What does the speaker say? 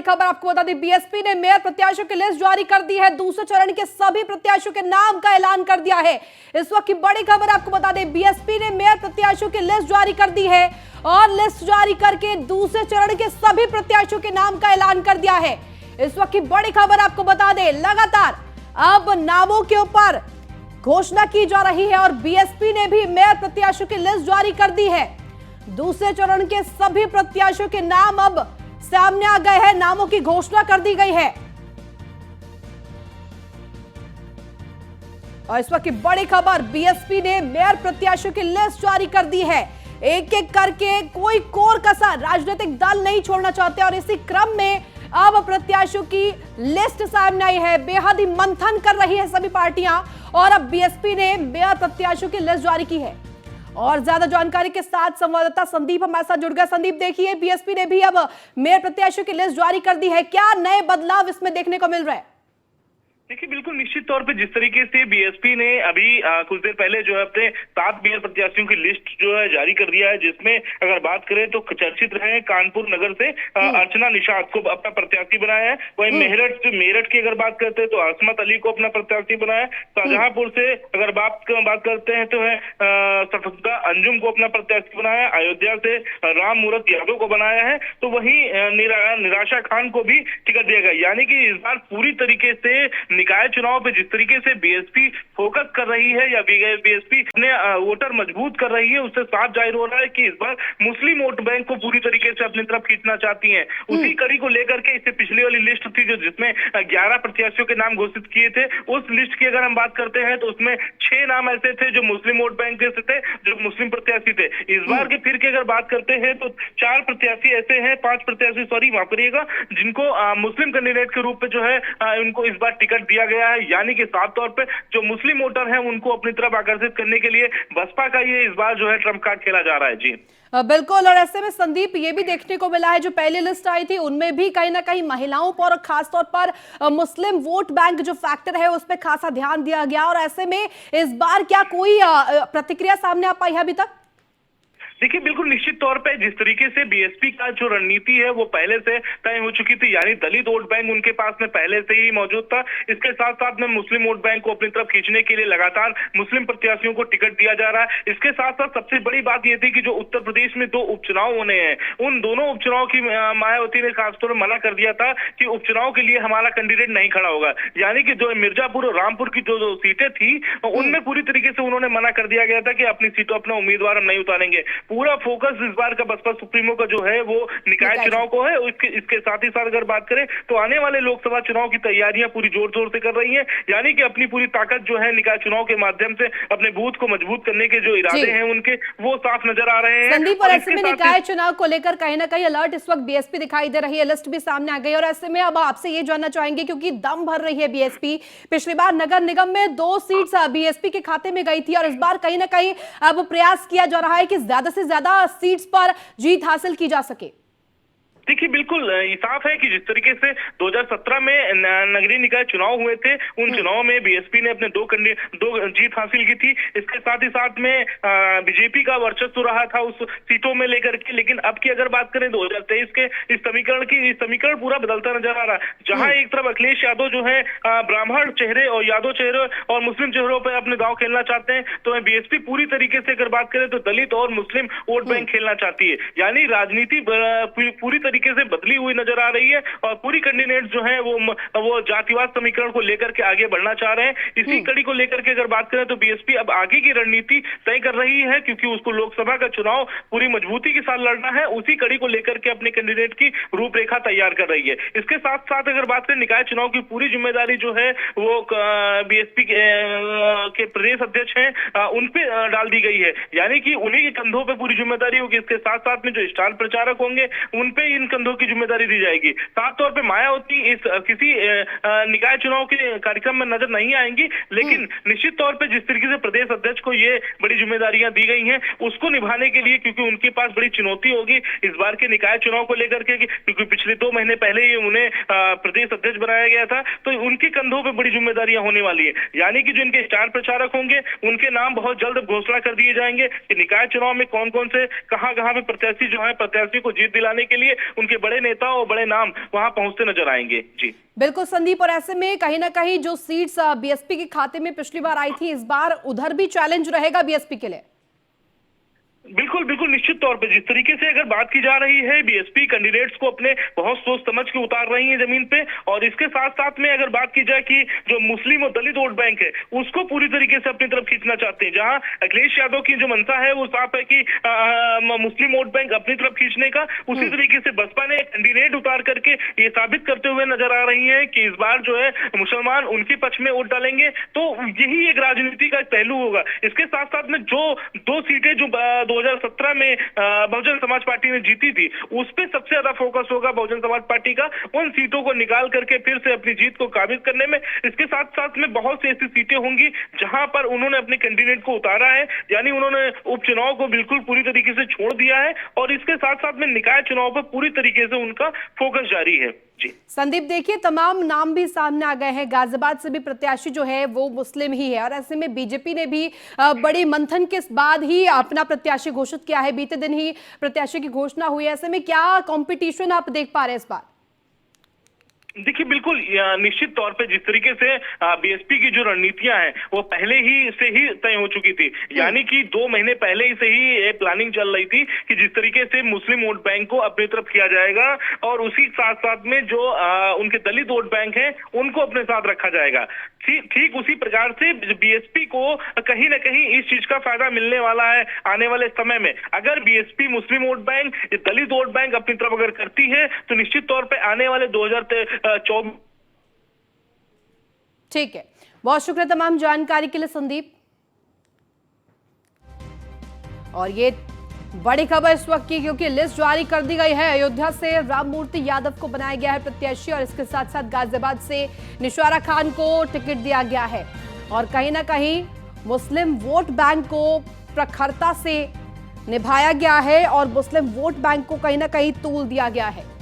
खबर आपको बता दें, बीएसपी ने मेयर प्रत्याशियों की लिस्ट जारी कर दी है। दूसरे चरण के सभी प्रत्याशियों के नाम का ऐलान कर दिया है। इस वक्त की बड़ी खबर आपको बता दें, बीएसपी ने मेयर प्रत्याशियों की लिस्ट जारी कर दी है और लिस्ट जारी करके दूसरे चरण के सभी प्रत्याशियों के नाम का ऐलान कर दिया है। इस वक्त की बड़ी खबर आपको बता दें, लगातार अब नामों के ऊपर घोषणा की जा रही है और बीएसपी ने भी मेयर प्रत्याशियों की लिस्ट जारी कर दी है। दूसरे चरण के सभी प्रत्याशियों के नाम अब सामने आ गए हैं, नामों की घोषणा कर दी गई है। और इस वक्त की बड़ी खबर, बीएसपी ने मेयर प्रत्याशियों की लिस्ट जारी कर दी है। एक एक करके कोई कोर कसर राजनीतिक दल नहीं छोड़ना चाहते और इसी क्रम में अब प्रत्याशियों की लिस्ट सामने आई है। बेहद ही मंथन कर रही है सभी पार्टियां और अब बीएसपी ने मेयर प्रत्याशियों की लिस्ट जारी की है। और ज्यादा जानकारी के साथ संवाददाता संदीप हमारे साथ जुड़ गया। संदीप, देखिए, बीएसपी ने भी अब मेयर प्रत्याशियों की लिस्ट जारी कर दी है, क्या नए बदलाव इसमें देखने को मिल रहे हैं? देखिए, बिल्कुल निश्चित तौर पे जिस तरीके से बीएसपी ने अभी कुछ देर पहले जो है अपने 7 मेयर प्रत्याशियों की लिस्ट जो है जारी कर दिया है, जिसमें अगर बात करें तो चर्चित रहे कानपुर नगर से अर्चना निषाद को अपना प्रत्याशी बनाया है। वहीं मेरठ की अगर बात करते हैं तो असमत अली को अपना प्रत्याशी बनाया है। शाहजहांपुर से अगर बात करते हैं तो है सफदुल्ला अंजुम को अपना प्रत्याशी बनाया है। अयोध्या से राम मूरत यादव को बनाया है। तो वहीं निराशा खान को भी टिकट दिया गया। यानी कि इस बार पूरी तरीके से निकाय चुनाव पे जिस तरीके से बीएसपी फोकस कर रही है या बीएसपी अपने वोटर मजबूत कर रही है, उससे साफ जाहिर हो रहा है कि इस बार मुस्लिम वोट बैंक को पूरी तरीके से अपनी तरफ खींचना चाहती हैं। उसी कड़ी को लेकर के इससे पिछली वाली लिस्ट थी जो जिसमें 11 प्रत्याशियों के नाम घोषित किए थे, उस लिस्ट की अगर हम बात करते हैं तो उसमें 6 नाम ऐसे थे जो मुस्लिम वोट बैंक से थे, जो मुस्लिम प्रत्याशी थे। इस बार के फिर की अगर बात करते हैं तो 4 प्रत्याशी ऐसे हैं, 5 प्रत्याशी माफ करिएगा, जिनको मुस्लिम कैंडिडेट के रूप में जो है उनको इस बार टिकट दिया गया है। यानी कि साफ तौर पे जो मुस्लिम वोटर हैं उनको अपनी तरफ आकर्षित करने के लिए बसपा का ये इस बार जो है ट्रम्प कार्ड खेला जा रहा है। जी बिल्कुल। और ऐसे में संदीप, ये भी देखने को मिला है जो पहली लिस्ट आई थी उनमें भी कहीं ना कहीं महिलाओं पर और खासतौर पर मुस्लिम वोट बैंक जो फैक्टर है उस पर खासा ध्यान दिया गया। और ऐसे में इस बार क्या कोई प्रतिक्रिया सामने आ पाई है अभी तक? देखिए, बिल्कुल निश्चित तौर पे जिस तरीके से बीएसपी का जो रणनीति है वो पहले से तय हो चुकी थी, यानी दलित वोट बैंक उनके पास में पहले से ही मौजूद था। इसके साथ साथ में मुस्लिम वोट बैंक को अपनी तरफ खींचने के लिए लगातार मुस्लिम प्रत्याशियों को टिकट दिया जा रहा है। इसके साथ साथ सबसे बड़ी बात यह थी कि जो उत्तर प्रदेश में 2 उपचुनाव होने हैं, उन दोनों उपचुनाव की मायावती ने खासतौर पर मना कर दिया था कि उपचुनाव के लिए हमारा कैंडिडेट नहीं खड़ा होगा। यानी कि जो मिर्जापुर और रामपुर की जो सीटें थी उनमें पूरी तरीके से उन्होंने मना कर दिया गया था कि अपनी सीटों अपना उम्मीदवार हम नहीं उतारेंगे। पूरा फोकस इस बार का बसपा सुप्रीमो का जो है वो निकाय चुनाव को है। इसके साथ ही साथ अगर बात करें तो आने वाले लोकसभा चुनाव की तैयारियां पूरी जोर शोर से कर रही हैं। यानी कि अपनी पूरी ताकत जो है निकाय चुनाव के माध्यम से अपने बूथ को मजबूत करने के जो इरादे हैं उनके, वो साफ नजर आ रहे हैं। संदीप, और ऐसे में निकाय चुनाव को लेकर कहीं ना कहीं अलर्ट इस वक्त बीएसपी दिखाई दे रही है, लिस्ट भी सामने आ गई। और ऐसे में अब आपसे ये जानना चाहेंगे, क्योंकि दम भर रही है बीएसपी, पिछली बार नगर निगम में 2 सीट्स बीएसपी के खाते में गई थी और इस बार कहीं ना कहीं अब प्रयास किया जा रहा है कि ज्यादा से ज्यादा सीट्स पर जीत हासिल की जा सके। देखिए, बिल्कुल साफ है कि जिस तरीके से 2017 में नगरीय निकाय चुनाव हुए थे, उन चुनाव में बीएसपी ने अपने 2 जीत हासिल की थी। इसके साथ ही साथ में बीजेपी का वर्चस्व रहा था उस सीटों में लेकर के। लेकिन अब की अगर बात करें 2023 के इस समीकरण पूरा बदलता नजर आ रहा है। जहां एक तरफ अखिलेश यादव जो है ब्राह्मण चेहरे और यादव चेहरे और मुस्लिम चेहरों पर अपने दांव खेलना चाहते हैं, तो बीएसपी पूरी तरीके से अगर बात करें तो दलित और मुस्लिम वोट बैंक खेलना चाहती है। यानी राजनीति पूरी तरीके से बदली हुई नजर आ रही है और पूरी कैंडिडेट जो है वो जातिवाद समीकरण को लेकर के आगे बढ़ना चाह रहे हैं। इसी कड़ी को लेकर के अगर बात करें तो बीएसपी अब आगे की रणनीति तय कर रही है, क्योंकि उसको लोकसभा का चुनाव पूरी मजबूती के साथ लड़ना है। उसी कड़ी को लेकर के अपने कैंडिडेट की रूपरेखा तैयार कर रही है। इसके साथ साथ अगर बात करें निकाय चुनाव की पूरी जिम्मेदारी जो है वो बीएसपी के प्रदेश अध्यक्ष हैं उन पे डाल दी गई है। यानी कि उन्हीं के कंधों पे पूरी जिम्मेदारी होगी। इसके साथ साथ में जो स्टार प्रचारक होंगे उन पे इन कंधों की जिम्मेदारी दी जाएगी। साफ तौर पे मायावती इस किसी निकाय चुनाव के कार्यक्रम में नजर नहीं आएंगी, लेकिन निश्चित तौर पे जिस तरीके से प्रदेश अध्यक्ष को ये बड़ी जिम्मेदारियां दी गई हैं उसको निभाने के लिए, क्योंकि उनके पास बड़ी चुनौती होगी इस बार के निकाय चुनाव को लेकर के, क्योंकि पिछले 2 महीने पहले ही उन्हें प्रदेश अध्यक्ष बनाया गया था, तो उनके कंधों पर बड़ी जिम्मेदारियां होने वाली है। यानी कि जो इनके स्टार प्रचारक होंगे उनके नाम बहुत जल्द घोषणा कर दिए जाएंगे कि निकाय चुनाव में कौन कौन से कहां पे प्रत्याशी जो है प्रत्याशी को जीत दिलाने के लिए उनके बड़े नेता और बड़े नाम वहां पहुंचते नजर आएंगे। जी बिल्कुल संदीप, और ऐसे में कहीं ना कहीं जो सीट्स बीएसपी के खाते में पिछली बार आई थी, इस बार उधर भी चैलेंज रहेगा बीएसपी के लिए। बिल्कुल बिल्कुल निश्चित तौर पे जिस तरीके से अगर बात की जा रही है, बीएसपी कैंडिडेट्स को अपने बहुत सोच समझ के उतार रही है जमीन पे, और इसके साथ साथ में अगर बात की जाए कि जो मुस्लिम और दलित वोट बैंक है उसको पूरी तरीके से अपनी तरफ खींचना चाहते हैं। जहां अखिलेश यादव की जो मंशा है वो साफ है कि मुस्लिम वोट बैंक अपनी तरफ खींचने का, उसी तरीके से बसपा ने कैंडिडेट उतार करके ये साबित करते हुए नजर आ रही है कि इस बार जो है मुसलमान उनके पक्ष में वोट डालेंगे। तो यही एक राजनीति का पहलू होगा। इसके साथ साथ में जो 2 सीटें जो 2017 में बहुजन समाज पार्टी ने जीती थी, उस पे सबसे ज्यादा फोकस होगा बहुजन समाज पार्टी का, उन सीटों को निकाल करके फिर से अपनी जीत को काबिज करने में। इसके साथ साथ में बहुत सी ऐसी सीटें होंगी जहां पर उन्होंने अपने कैंडिडेट को उतारा है, यानी उन्होंने उपचुनाव को बिल्कुल पूरी तरीके से छोड़ दिया है, और इसके साथ साथ में निकाय चुनाव पर पूरी तरीके से उनका फोकस जारी है। जी संदीप, देखिए तमाम नाम भी सामने आ गए हैं। गाजियाबाद से भी प्रत्याशी जो है वो मुस्लिम ही है, और ऐसे में बीजेपी ने भी बड़ी मंथन के बाद ही अपना प्रत्याशी घोषित किया है। बीते दिन ही प्रत्याशी की घोषणा हुई है। ऐसे में क्या कंपटीशन आप देख पा रहे हैं इस बार? देखिए बिल्कुल निश्चित तौर पे जिस तरीके से बीएसपी की जो रणनीतियां हैं वो पहले ही से ही तय हो चुकी थी, यानी कि 2 महीने पहले ही से ही ये प्लानिंग चल रही थी कि जिस तरीके से मुस्लिम वोट बैंक को अपनी तरफ किया जाएगा, और उसी साथ साथ में जो उनके दलित वोट बैंक हैं उनको अपने साथ रखा जाएगा। ठीक उसी प्रकार से बीएसपी को कहीं ना कहीं इस चीज का फायदा मिलने वाला है आने वाले समय में। अगर बीएसपी मुस्लिम वोट बैंक, दलित वोट बैंक अपनी तरफ अगर करती है तो निश्चित तौर पे आने वाले 2024। ठीक है, बहुत शुक्रिया तमाम जानकारी के लिए संदीप। और ये बड़ी खबर इस वक्त की, क्योंकि लिस्ट जारी कर दी गई है। अयोध्या से राममूर्ति यादव को बनाया गया है प्रत्याशी, और इसके साथ साथ गाजियाबाद से निशारा खान को टिकट दिया गया है, और कहीं ना कहीं मुस्लिम वोट बैंक को प्रखरता से निभाया गया है, और मुस्लिम वोट बैंक को कहीं ना कहीं तूल दिया गया है।